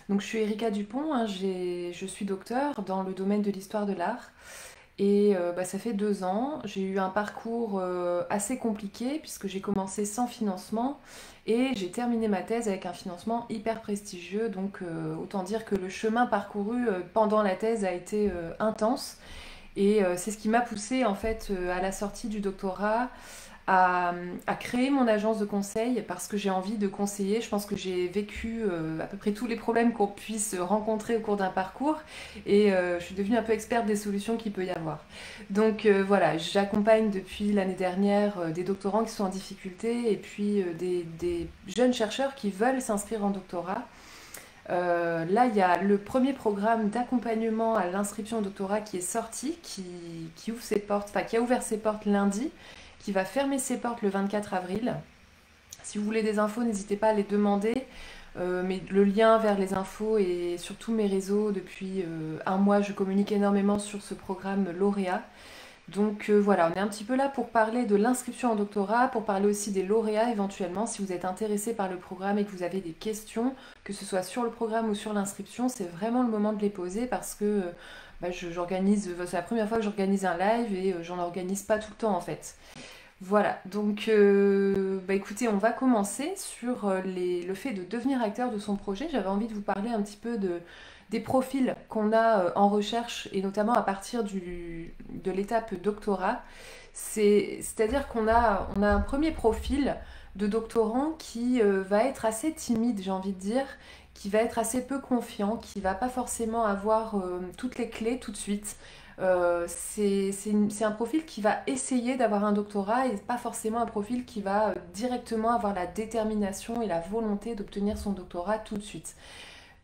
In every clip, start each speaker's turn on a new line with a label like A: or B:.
A: Donc je suis Erika Dupont, hein, je suis docteur dans le domaine de l'histoire de l'art et ça fait 2 ans. J'ai eu un parcours assez compliqué puisque j'ai commencé sans financement et j'ai terminé ma thèse avec un financement hyper prestigieux. Donc autant dire que le chemin parcouru pendant la thèse a été intense et c'est ce qui m'a poussée en fait à la sortie du doctorat à, à créer mon agence de conseil parce que j'ai envie de conseiller. Je pense que j'ai vécu à peu près tous les problèmes qu'on puisse rencontrer au cours d'un parcours et je suis devenue un peu experte des solutions qu'il peut y avoir. Donc voilà, j'accompagne depuis l'année dernière des doctorants qui sont en difficulté et puis des jeunes chercheurs qui veulent s'inscrire en doctorat. Là, il y a le premier programme d'accompagnement à l'inscription au doctorat qui est sorti, qui ouvre ses portes, enfin qui a ouvert ses portes lundi, qui va fermer ses portes le 24 avril. Si vous voulez des infos, n'hésitez pas à les demander. Mais le lien vers les infos et sur tous mes réseaux depuis un mois, je communique énormément sur ce programme lauréat. Donc voilà, on est un petit peu là pour parler de l'inscription en doctorat, pour parler aussi des lauréats éventuellement. Si vous êtes intéressé par le programme et que vous avez des questions, que ce soit sur le programme ou sur l'inscription, c'est vraiment le moment de les poser parce que j'organise, c'est la première fois que j'organise un live et j'en organise pas tout le temps en fait. Voilà, donc écoutez, on va commencer sur le fait de devenir acteur de son projet. J'avais envie de vous parler un petit peu des profils qu'on a en recherche et notamment à partir de l'étape doctorat. C'est-à-dire qu'on a un premier profil de doctorant qui va être assez timide, j'ai envie de dire, qui va être assez peu confiant, qui va pas forcément avoir toutes les clés tout de suite. C'est un profil qui va essayer d'avoir un doctorat et pas forcément un profil qui va directement avoir la détermination et la volonté d'obtenir son doctorat tout de suite.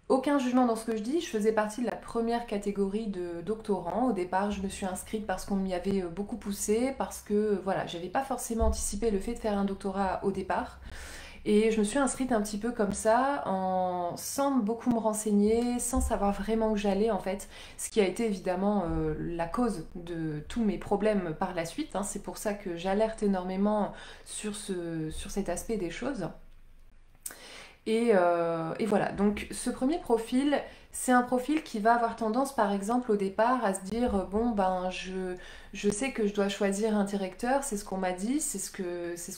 A: Aucun jugement dans ce que je dis, je faisais partie de la première catégorie de doctorants. Au départ, je me suis inscrite parce qu'on m'y avait beaucoup poussé, parce que voilà, j'avais pas forcément anticipé le fait de faire un doctorat au départ. Et je me suis inscrite un petit peu comme ça, sans beaucoup me renseigner, sans savoir vraiment où j'allais en fait, ce qui a été évidemment la cause de tous mes problèmes par la suite, hein. C'est pour ça que j'alerte énormément sur cet aspect des choses. Et voilà, donc ce premier profil, c'est un profil qui va avoir tendance, par exemple, au départ, à se dire, bon, ben, je sais que je dois choisir un directeur, c'est ce qu'on m'a dit, c'est ce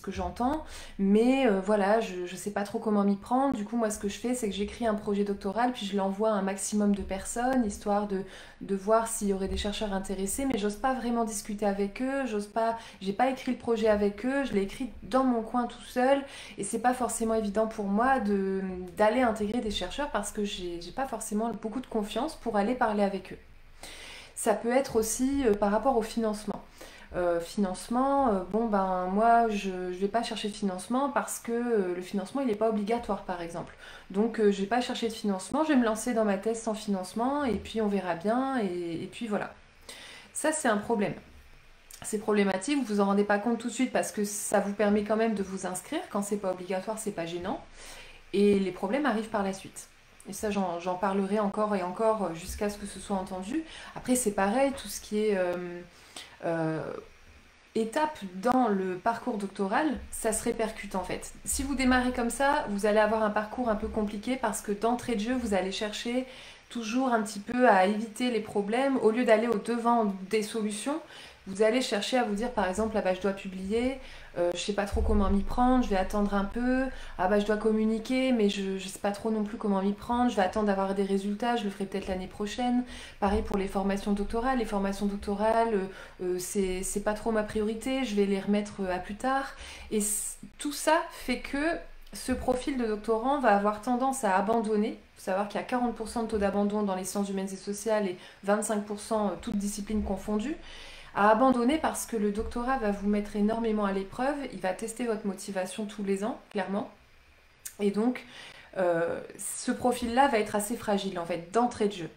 A: que j'entends, mais voilà, je sais pas trop comment m'y prendre. Du coup, moi, ce que je fais, c'est que j'écris un projet doctoral, puis je l'envoie à un maximum de personnes, histoire de voir s'il y aurait des chercheurs intéressés, mais j'ose pas vraiment discuter avec eux, j'ai pas écrit le projet avec eux, je l'ai écrit dans mon coin tout seul, et c'est pas forcément évident pour moi d'aller intégrer des chercheurs parce que j'ai pas forcément beaucoup de confiance pour aller parler avec eux. Ça peut être aussi par rapport au financement. Bon ben moi je vais pas chercher de financement parce que le financement il n'est pas obligatoire par exemple. Donc je vais pas chercher de financement, je vais me lancer dans ma thèse sans financement et puis on verra bien et puis voilà. Ça c'est un problème. C'est problématique, vous vous en rendez pas compte tout de suite parce que ça vous permet quand même de vous inscrire. Quand c'est pas obligatoire, c'est pas gênant. Et les problèmes arrivent par la suite. Et ça, j'en parlerai encore et encore jusqu'à ce que ce soit entendu. Après, c'est pareil, tout ce qui est euh, étape dans le parcours doctoral, ça se répercute en fait. Si vous démarrez comme ça, vous allez avoir un parcours un peu compliqué parce que d'entrée de jeu, vous allez chercher toujours un petit peu à éviter les problèmes. Au lieu d'aller au devant des solutions, vous allez chercher à vous dire par exemple, ah bah je dois publier, je sais pas trop comment m'y prendre, je vais attendre un peu, ah bah je dois communiquer, mais je sais pas trop non plus comment m'y prendre, je vais attendre d'avoir des résultats, je le ferai peut-être l'année prochaine. Pareil pour les formations doctorales, c'est pas trop ma priorité, je vais les remettre à plus tard. Et tout ça fait que ce profil de doctorant va avoir tendance à abandonner. Il faut savoir qu'il y a 40% de taux d'abandon dans les sciences humaines et sociales et 25% toutes disciplines confondues. À abandonner parce que le doctorat va vous mettre énormément à l'épreuve, il va tester votre motivation tous les ans, clairement. Et donc, ce profil-là va être assez fragile en fait, d'entrée de jeu.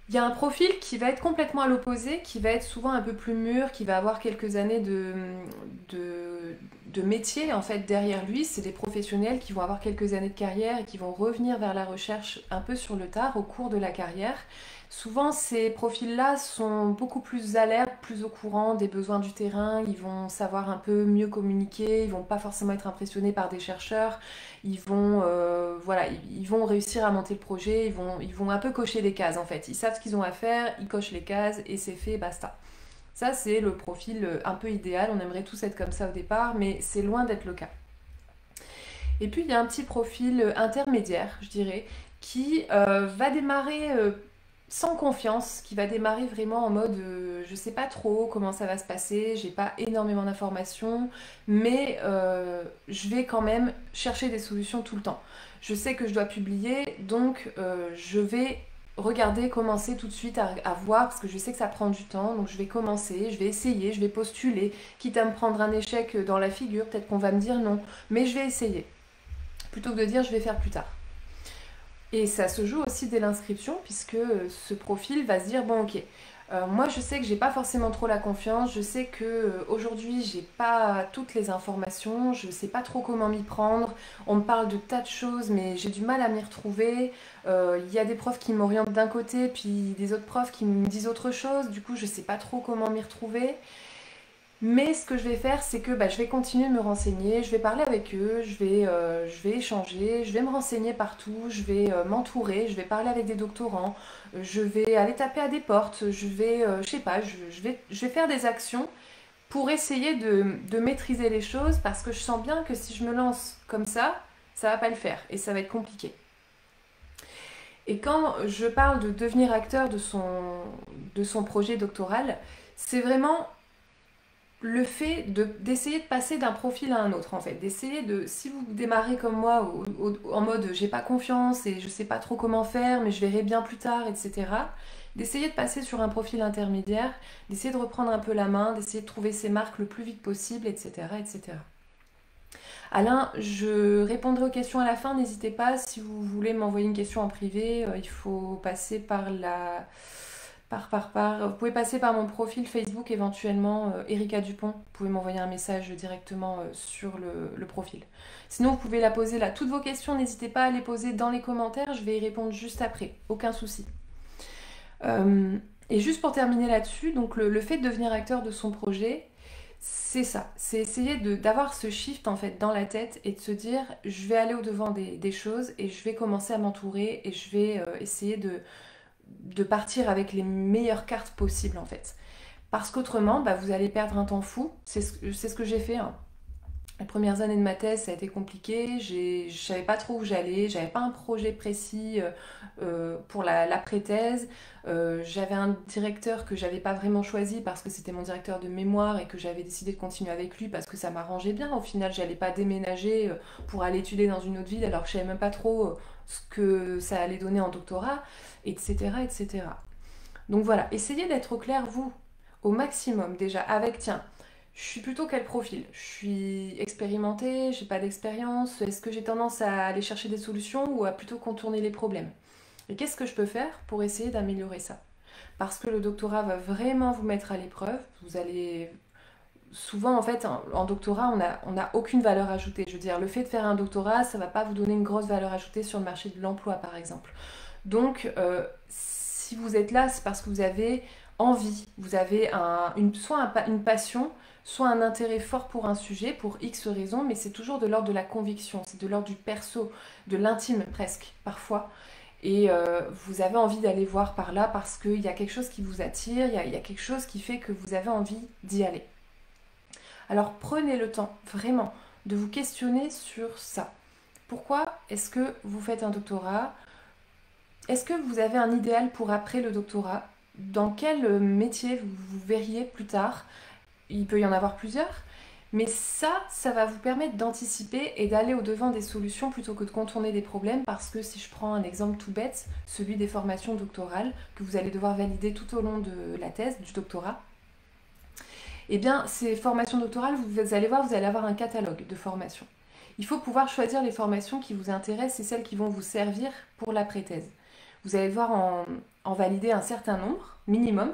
A: Il y a un profil qui va être complètement à l'opposé, qui va être souvent un peu plus mûr, qui va avoir quelques années de métier en fait derrière lui. C'est des professionnels qui vont avoir quelques années de carrière et qui vont revenir vers la recherche un peu sur le tard au cours de la carrière. Souvent, ces profils-là sont beaucoup plus alertes, plus au courant des besoins du terrain, ils vont savoir un peu mieux communiquer, ils vont pas forcément être impressionnés par des chercheurs, voilà, ils vont réussir à monter le projet, ils vont un peu cocher les cases en fait. Ils savent ce qu'ils ont à faire, ils cochent les cases et c'est fait, basta. Ça, c'est le profil un peu idéal, on aimerait tous être comme ça au départ, mais c'est loin d'être le cas. Et puis, il y a un petit profil intermédiaire, je dirais, qui va démarrer sans confiance, qui va démarrer vraiment en mode je sais pas trop comment ça va se passer, j'ai pas énormément d'informations, mais je vais quand même chercher des solutions tout le temps. Je sais que je dois publier, donc je vais regarder, commencer tout de suite à voir, parce que je sais que ça prend du temps, donc je vais commencer, je vais essayer, je vais postuler, quitte à me prendre un échec dans la figure, peut-être qu'on va me dire non, mais je vais essayer, plutôt que de dire je vais faire plus tard. Et ça se joue aussi dès l'inscription, puisque ce profil va se dire, bon ok, moi je sais que j'ai pas forcément trop la confiance, je sais que aujourd'hui j'ai pas toutes les informations, je sais pas trop comment m'y prendre, on me parle de tas de choses mais j'ai du mal à m'y retrouver, il y a des profs qui m'orientent d'un côté puis des autres profs qui me disent autre chose, du coup je sais pas trop comment m'y retrouver. Mais ce que je vais faire, c'est que je vais continuer de me renseigner, je vais parler avec eux, je vais échanger, je vais me renseigner partout, je vais m'entourer, je vais parler avec des doctorants, je vais aller taper à des portes, je sais pas, je vais faire des actions pour essayer de maîtriser les choses parce que je sens bien que si je me lance comme ça va pas le faire et ça va être compliqué. Et quand je parle de devenir acteur de son projet doctoral, c'est vraiment le fait d'essayer de passer d'un profil à un autre en fait, d'essayer de, si vous démarrez comme moi en mode j'ai pas confiance et je sais pas trop comment faire mais je verrai bien plus tard, etc., d'essayer de passer sur un profil intermédiaire, d'essayer de reprendre un peu la main, d'essayer de trouver ses marques le plus vite possible, etc., etc. Alain, je répondrai aux questions à la fin, n'hésitez pas, si vous voulez m'envoyer une question en privé, il faut passer par la vous pouvez passer par mon profil Facebook éventuellement, Erika Dupont. Vous pouvez m'envoyer un message directement sur le profil. Sinon, vous pouvez la poser là. Toutes vos questions, n'hésitez pas à les poser dans les commentaires. Je vais y répondre juste après. Aucun souci. Et juste pour terminer là-dessus, donc le fait de devenir acteur de son projet, c'est ça. C'est essayer d'avoir ce shift en fait dans la tête et de se dire je vais aller au-devant des choses et je vais commencer à m'entourer et je vais essayer de partir avec les meilleures cartes possibles en fait. Parce qu'autrement, vous allez perdre un temps fou. C'est ce que j'ai fait, hein. Les premières années de ma thèse, ça a été compliqué. Je savais pas trop où j'allais. J'avais pas un projet précis pour l'après-thèse. J'avais un directeur que j'avais pas vraiment choisi parce que c'était mon directeur de mémoire et que j'avais décidé de continuer avec lui parce que ça m'arrangeait bien. Au final, j'allais pas déménager pour aller étudier dans une autre ville alors que je savais même pas trop ce que ça allait donner en doctorat, etc., etc. Donc voilà, essayez d'être au clair, vous, au maximum déjà, avec, tiens, je suis plutôt quel profil? Je suis expérimentée, j'ai pas d'expérience, est-ce que j'ai tendance à aller chercher des solutions ou à plutôt contourner les problèmes? Et qu'est-ce que je peux faire pour essayer d'améliorer ça? Parce que le doctorat va vraiment vous mettre à l'épreuve, vous allez... Souvent, en fait, en doctorat, on n'a aucune valeur ajoutée. Je veux dire, le fait de faire un doctorat, ça va pas vous donner une grosse valeur ajoutée sur le marché de l'emploi, par exemple. Donc, si vous êtes là, c'est parce que vous avez envie, vous avez une passion, soit un intérêt fort pour un sujet, pour X raisons, mais c'est toujours de l'ordre de la conviction, c'est de l'ordre du perso, de l'intime presque, parfois. Et vous avez envie d'aller voir par là parce qu'il y a quelque chose qui vous attire, il y a quelque chose qui fait que vous avez envie d'y aller. Alors prenez le temps, vraiment, de vous questionner sur ça. Pourquoi est-ce que vous faites un doctorat? Est-ce que vous avez un idéal pour après le doctorat? Dans quel métier vous verriez plus tard? Il peut y en avoir plusieurs, mais ça va vous permettre d'anticiper et d'aller au-devant des solutions plutôt que de contourner des problèmes parce que si je prends un exemple tout bête, celui des formations doctorales que vous allez devoir valider tout au long de la thèse, du doctorat, eh bien ces formations doctorales, vous allez voir, vous allez avoir un catalogue de formations. Il faut pouvoir choisir les formations qui vous intéressent et celles qui vont vous servir pour l'après-thèse. vous allez devoir en valider un certain nombre, minimum.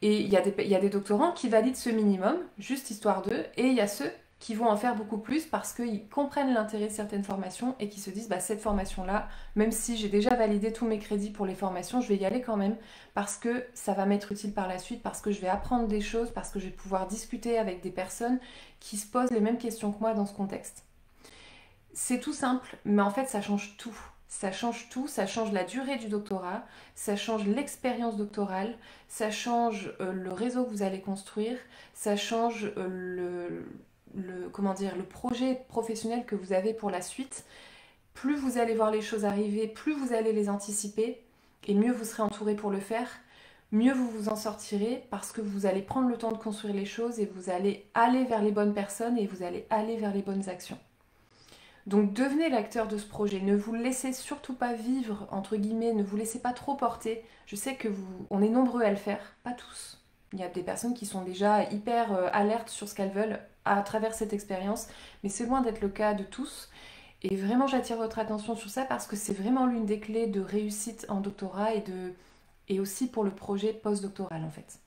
A: Et il y a des doctorants qui valident ce minimum, juste histoire d'eux, et il y a ceux qui vont en faire beaucoup plus parce qu'ils comprennent l'intérêt de certaines formations et qui se disent, bah, cette formation-là, même si j'ai déjà validé tous mes crédits pour les formations, je vais y aller quand même parce que ça va m'être utile par la suite, parce que je vais apprendre des choses, parce que je vais pouvoir discuter avec des personnes qui se posent les mêmes questions que moi dans ce contexte. C'est tout simple, mais en fait, ça change tout. Ça change tout, ça change la durée du doctorat, ça change l'expérience doctorale, ça change le réseau que vous allez construire, ça change comment dire, le projet professionnel que vous avez pour la suite. Plus vous allez voir les choses arriver, plus vous allez les anticiper, et mieux vous serez entouré pour le faire, mieux vous vous en sortirez parce que vous allez prendre le temps de construire les choses et vous allez aller vers les bonnes personnes et vous allez aller vers les bonnes actions. Donc devenez l'acteur de ce projet, ne vous laissez surtout pas vivre, entre guillemets, ne vous laissez pas trop porter. Je sais que on est nombreux à le faire, pas tous. Il y a des personnes qui sont déjà hyper alertes sur ce qu'elles veulent à travers cette expérience, mais c'est loin d'être le cas de tous. Et vraiment, j'attire votre attention sur ça parce que c'est vraiment l'une des clés de réussite en doctorat et aussi pour le projet postdoctoral en fait.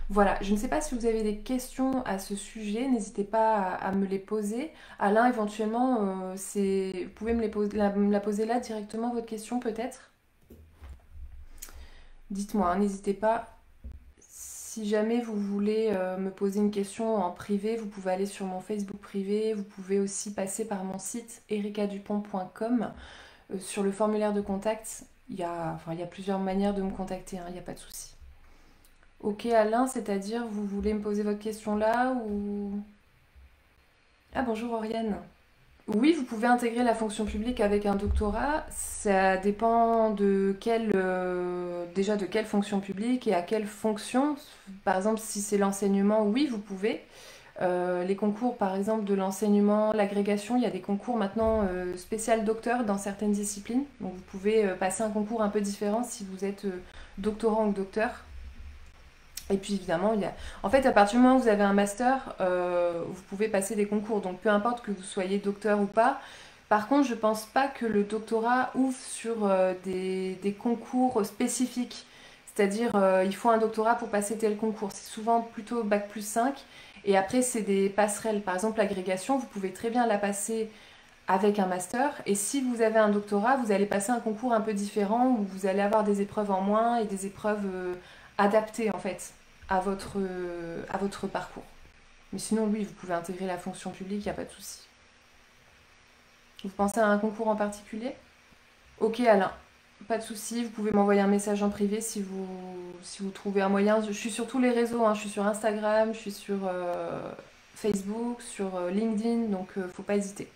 A: Voilà, je ne sais pas si vous avez des questions à ce sujet, n'hésitez pas à me les poser. Alain, éventuellement, vous pouvez me la poser là directement, votre question peut-être? Dites-moi, hein, n'hésitez pas. Si jamais vous voulez me poser une question en privé, vous pouvez aller sur mon Facebook privé, vous pouvez aussi passer par mon site ericadupont.com. Sur le formulaire de contact, il y a plusieurs manières de me contacter, hein, il n'y a pas de souci. Ok Alain, c'est-à-dire vous voulez me poser votre question là ou... Ah bonjour Oriane. Oui, vous pouvez intégrer la fonction publique avec un doctorat. Ça dépend déjà de quelle fonction publique et à quelle fonction. Par exemple, si c'est l'enseignement, oui, vous pouvez. Les concours, par exemple, de l'enseignement, l'agrégation, il y a des concours maintenant spécial docteur dans certaines disciplines. Donc vous pouvez passer un concours un peu différent si vous êtes doctorant ou docteur. Et puis évidemment, en fait, à partir du moment où vous avez un master, vous pouvez passer des concours. Donc peu importe que vous soyez docteur ou pas. Par contre, je pense pas que le doctorat ouvre sur des concours spécifiques. C'est-à-dire, il faut un doctorat pour passer tel concours. C'est souvent plutôt bac+5. Et après, c'est des passerelles. Par exemple, l'agrégation, vous pouvez très bien la passer avec un master. Et si vous avez un doctorat, vous allez passer un concours un peu différent où vous allez avoir des épreuves en moins et des épreuves adaptées en fait à votre parcours. Mais sinon, oui, vous pouvez intégrer la fonction publique, il n'y a pas de souci. Vous pensez à un concours en particulier? Ok Alain, pas de souci, vous pouvez m'envoyer un message en privé si vous trouvez un moyen. Je suis sur tous les réseaux, hein. Je suis sur Instagram, je suis sur Facebook, sur LinkedIn, donc faut pas hésiter.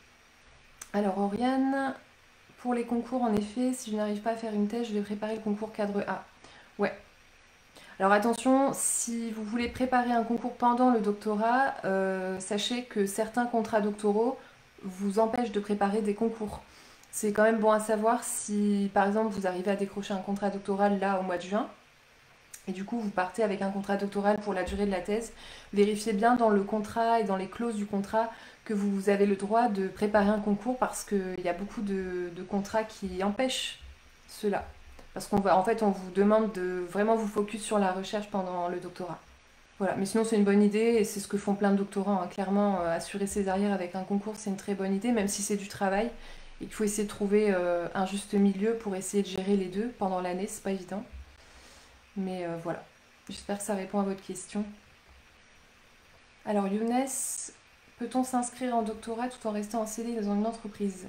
A: Alors Oriane, pour les concours, en effet, si je n'arrive pas à faire une thèse, je vais préparer le concours cadre A. Ouais. Alors attention, si vous voulez préparer un concours pendant le doctorat, sachez que certains contrats doctoraux vous empêchent de préparer des concours. C'est quand même bon à savoir si, par exemple, vous arrivez à décrocher un contrat doctoral là au mois de juin, et du coup vous partez avec un contrat doctoral pour la durée de la thèse, vérifiez bien dans le contrat et dans les clauses du contrat que vous avez le droit de préparer un concours parce qu'il y a beaucoup de contrats qui empêchent cela. Parce en fait, on vous demande de vraiment vous focus sur la recherche pendant le doctorat. Voilà, mais sinon c'est une bonne idée et c'est ce que font plein de doctorants, hein. Clairement, assurer ses arrières avec un concours, c'est une très bonne idée, même si c'est du travail et qu'il faut essayer de trouver un juste milieu pour essayer de gérer les deux pendant l'année, c'est pas évident. Mais voilà, j'espère que ça répond à votre question. Alors Younes, peut-on s'inscrire en doctorat tout en restant en CDI dans une entreprise?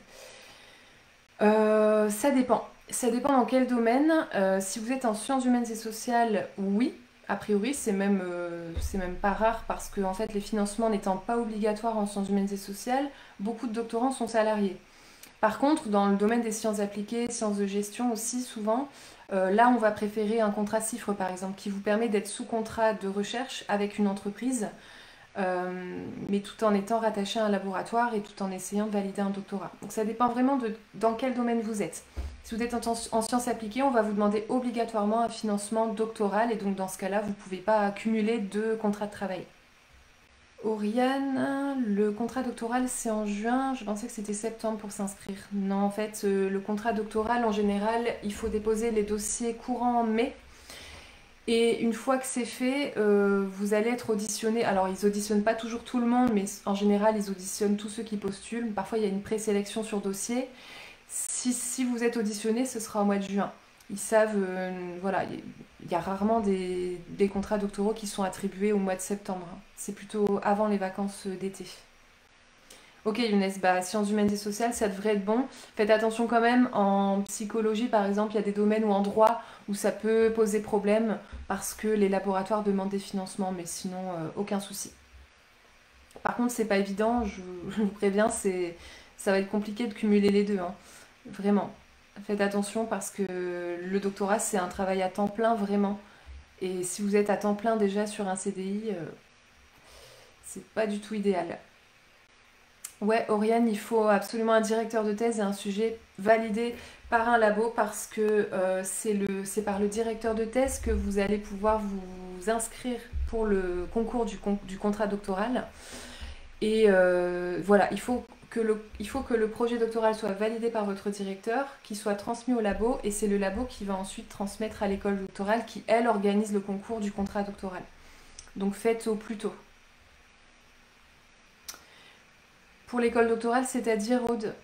A: Ça dépend. Ça dépend dans quel domaine. Si vous êtes en sciences humaines et sociales, oui. A priori, c'est même pas rare parce que en fait, les financements n'étant pas obligatoires en sciences humaines et sociales, beaucoup de doctorants sont salariés. Par contre, dans le domaine des sciences appliquées, sciences de gestion aussi, souvent, là, on va préférer un contrat CIFRE, par exemple, qui vous permet d'être sous contrat de recherche avec une entreprise, mais tout en étant rattaché à un laboratoire et tout en essayant de valider un doctorat. Donc ça dépend vraiment de dans quel domaine vous êtes. Si vous êtes en sciences appliquées, on va vous demander obligatoirement un financement doctoral et donc dans ce cas-là, vous ne pouvez pas cumuler deux contrats de travail. Oriane, le contrat doctoral c'est en juin, je pensais que c'était septembre pour s'inscrire. Non, en fait, le contrat doctoral en général, il faut déposer les dossiers courants en mai. Et une fois que c'est fait, vous allez être auditionné. Alors, ils auditionnent pas toujours tout le monde, mais en général, ils auditionnent tous ceux qui postulent. Parfois, il y a une présélection sur dossier. Si vous êtes auditionné, ce sera au mois de juin. Ils savent, voilà, il y a rarement des contrats doctoraux qui sont attribués au mois de septembre. C'est plutôt avant les vacances d'été. Ok Younes, bah, sciences humaines et sociales, ça devrait être bon. Faites attention quand même, en psychologie par exemple, il y a des domaines ou en droit où ça peut poser problème parce que les laboratoires demandent des financements, mais sinon aucun souci. Par contre, c'est pas évident, je vous préviens, ça va être compliqué de cumuler les deux, hein. Vraiment. Faites attention parce que le doctorat c'est un travail à temps plein vraiment. Et si vous êtes à temps plein déjà sur un CDI, c'est pas du tout idéal. Ouais, Oriane, il faut absolument un directeur de thèse et un sujet validé par un labo parce que c'est par le directeur de thèse que vous allez pouvoir vous inscrire pour le concours du contrat doctoral. Et voilà, il faut que le projet doctoral soit validé par votre directeur, qu'il soit transmis au labo, et c'est le labo qui va ensuite transmettre à l'école doctorale qui, elle, organise le concours du contrat doctoral. Donc faites au plus tôt. Pour l'école doctorale, c'est-à-dire Aude,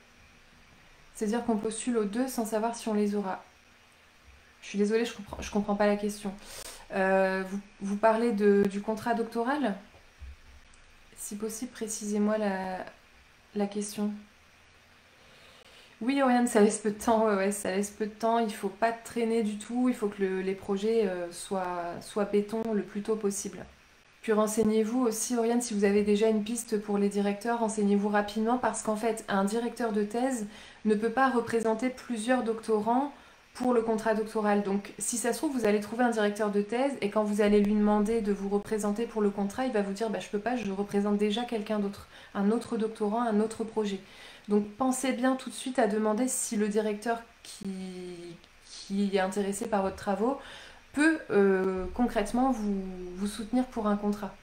A: c'est-à-dire qu'on postule aux deux sans savoir si on les aura. Je suis désolée, je comprends pas la question. Vous parlez du contrat doctoral? Si possible, précisez-moi la question. Oui, Oriane, ça laisse peu de temps, ouais, ouais, ça laisse peu de temps. Il faut pas traîner du tout. Il faut que les projets soient béton le plus tôt possible. Puis renseignez-vous aussi, Oriane, si vous avez déjà une piste pour les directeurs, renseignez-vous rapidement parce qu'en fait, un directeur de thèse ne peut pas représenter plusieurs doctorants pour le contrat doctoral. Donc, si ça se trouve, vous allez trouver un directeur de thèse et quand vous allez lui demander de vous représenter pour le contrat, il va vous dire bah, je peux pas, je représente déjà quelqu'un d'autre, un autre doctorant, un autre projet. Donc, pensez bien tout de suite à demander si le directeur qui est intéressé par votre travaux peut concrètement vous soutenir pour un contrat.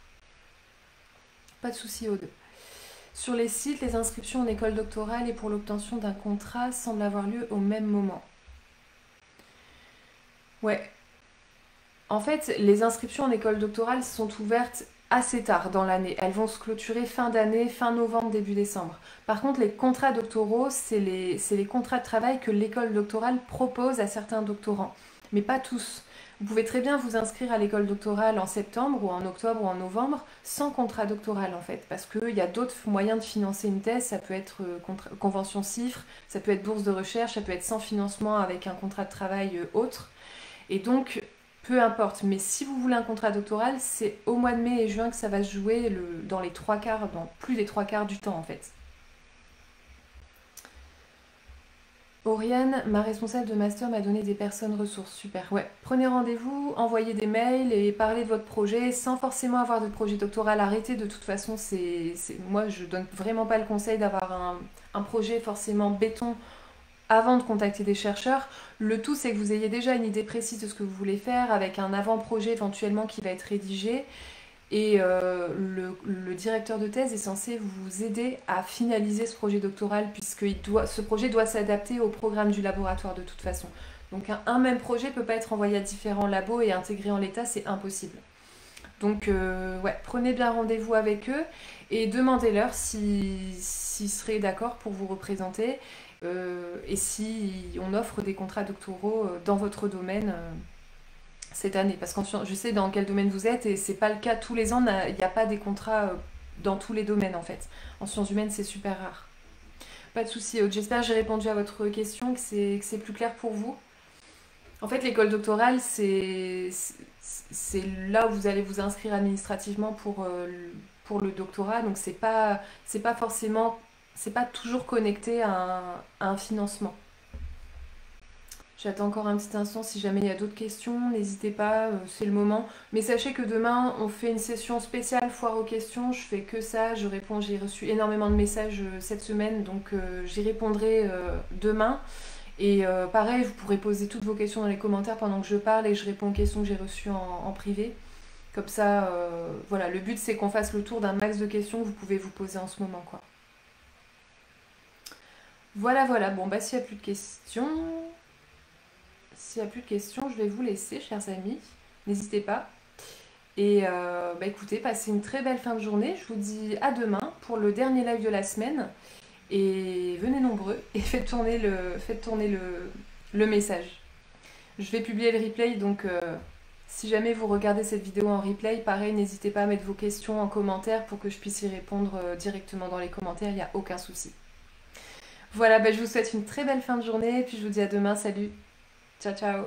A: Pas de souci, Aude. Sur les sites, les inscriptions en école doctorale et pour l'obtention d'un contrat semblent avoir lieu au même moment. Ouais. En fait, les inscriptions en école doctorale sont ouvertes assez tard dans l'année. Elles vont se clôturer fin d'année, fin novembre, début décembre. Par contre, les contrats doctoraux, c'est les contrats de travail que l'école doctorale propose à certains doctorants, mais pas tous. Vous pouvez très bien vous inscrire à l'école doctorale en septembre ou en octobre ou en novembre sans contrat doctoral en fait, parce qu'il y a d'autres moyens de financer une thèse, ça peut être convention CIFRE, ça peut être bourse de recherche, ça peut être sans financement avec un contrat de travail autre. Et donc, peu importe, mais si vous voulez un contrat doctoral, c'est au mois de mai et juin que ça va se jouer dans les trois quarts, dans plus des trois quarts du temps en fait. Oriane, ma responsable de master m'a donné des personnes ressources. Super. Ouais. Prenez rendez-vous, envoyez des mails et parlez de votre projet sans forcément avoir de projet doctoral arrêté. De toute façon, moi, je donne vraiment pas le conseil d'avoir un projet forcément béton avant de contacter des chercheurs. Le tout, c'est que vous ayez déjà une idée précise de ce que vous voulez faire avec un avant-projet éventuellement qui va être rédigé. Et le directeur de thèse est censé vous aider à finaliser ce projet doctoral puisque ce projet doit s'adapter au programme du laboratoire de toute façon. Donc un même projet ne peut pas être envoyé à différents labos et intégré en l'état, c'est impossible. Donc ouais, prenez bien rendez-vous avec eux et demandez-leur s'ils seraient d'accord pour vous représenter et si on offre des contrats doctoraux dans votre domaine cette année. Parce que je sais dans quel domaine vous êtes et c'est pas le cas tous les ans, il n'y a pas des contrats dans tous les domaines en fait. En sciences humaines, c'est super rare. Pas de souci, Aude. J'espère que j'ai répondu à votre question, que c'est plus clair pour vous. En fait, l'école doctorale, c'est là où vous allez vous inscrire administrativement pour le doctorat. Donc, c'est pas forcément, c'est pas toujours connecté à un financement. J'attends encore un petit instant. Si jamais il y a d'autres questions, n'hésitez pas, c'est le moment. Mais sachez que demain, on fait une session spéciale foire aux questions. Je fais que ça, je réponds. J'ai reçu énormément de messages cette semaine, donc j'y répondrai demain. Et pareil, vous pourrez poser toutes vos questions dans les commentaires pendant que je parle et je réponds aux questions que j'ai reçues en privé. Comme ça, voilà, le but c'est qu'on fasse le tour d'un max de questions que vous pouvez vous poser en ce moment, quoi. Voilà, voilà. Bon, bah s'il n'y a plus de questions, s'il n'y a plus de questions, je vais vous laisser, chers amis. N'hésitez pas. Et bah écoutez, passez une très belle fin de journée. Je vous dis à demain pour le dernier live de la semaine. Et venez nombreux et faites tourner le message. Je vais publier le replay, donc si jamais vous regardez cette vidéo en replay, pareil, n'hésitez pas à mettre vos questions en commentaire pour que je puisse y répondre directement dans les commentaires, il n'y a aucun souci. Voilà, bah, je vous souhaite une très belle fin de journée et puis je vous dis à demain, salut, ciao ciao.